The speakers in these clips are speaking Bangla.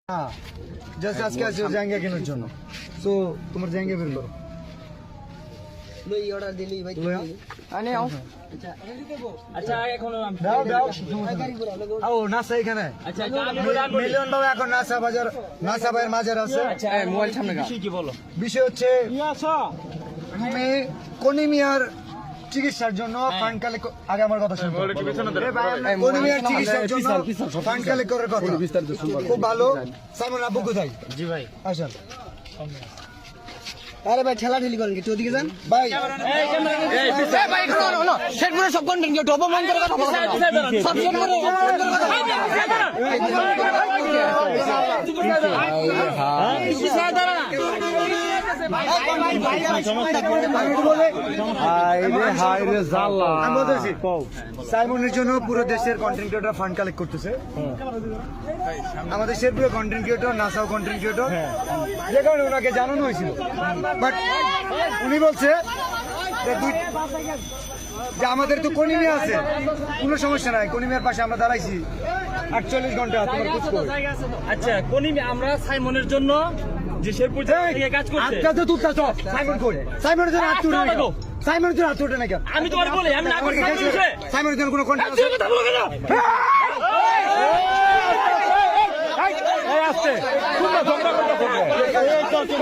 हाँ जैसे आज कैसे हो जाएंगे কেনার জন্য সো তোমার জায়গা বের করো লই অর্ডার দিলি ভাই আনে আও আচ্ছা এখন দাও দাও ও নাসা এখানে আচ্ছা মিলিয়ন বাবা এখন নাসা বাজার নাসা ভাইয়ের মাজার আছে আচ্ছা মোবাইল সামনে গা কি বলো বিষয় হচ্ছে তুমি কোনিমিয়ার চিকিৎসার জন্য ফান্ড কালেক্ট আগে আমার কথা শুনুন কোনিমিয়ার চিকিৎসার জন্য ফান্ড কালেক্ট করার কথা খুব ভালো সাইমন আব্বু কোথায় জি ভাই আসেন আরে ভাই ঠেলা ঠেলি করেন কি ওদিকে যান ভাই এই ক্যামেরা এই ভাই এখানে হলো সেট করে সব কন্টেন্ট কেউ ডবল মান করে কথা বলো সব সেট করে সাইমনের জন্য পুরো দেশের কন্টেন্ট ক্রিয়েটর ফান্ড কালেক্ট করতেছে আমাদের শেরপুরে কন্টেন্ট ক্রিয়েটর নাসাও কন্টেন্ট ক্রিয়েটর যে কারণে ওনাকে জানানো হয়েছিল বাট উনি বলছে যে আমাদের তো কোনিমিয়া আছে কোনো সমস্যা নাই কোনিমিয়ার পাশে আমরা দাঁড়াইছি 48 ঘন্টা তোমার খোঁজ করো আচ্ছা কোনিমি আমরা সাইমনের জন্য যে শেরপুর থেকে কাজ করছে আজকে তো তুই তো সাইমন কই সাইমনের জন্য হাত তুলে নাও সাইমনের জন্য হাত তুলে না কেন আমি তোমার বলি আমি না করতে সাইমনের জন্য কোনো কন্টেন্ট আছে কথা বলো কেন এই আসছে তোমরা ঝগড়া করতে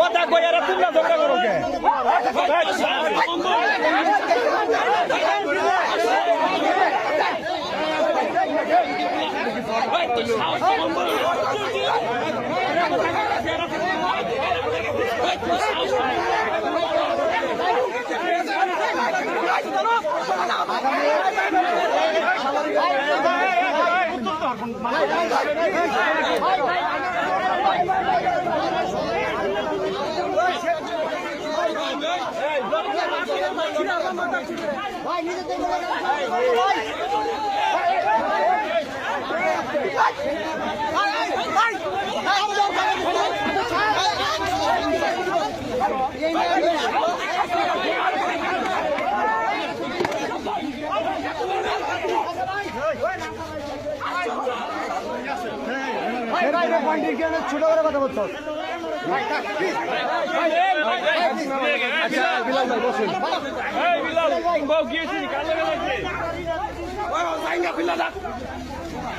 কথা কই আর তোমরা ঝগড়া করো কে ছোট করে কথা বলছো আচ্ছা বিলাল ভাই বসুন এই বিলাল বউ গিয়েছি কাল লাগছে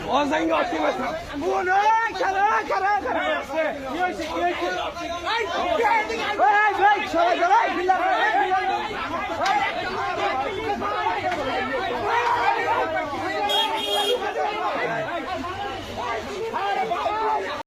ও জাইঙ্গা অতি মাছ বোন এই খারা খারা খারা কি হইছে এই ভাই সবাই বিলাল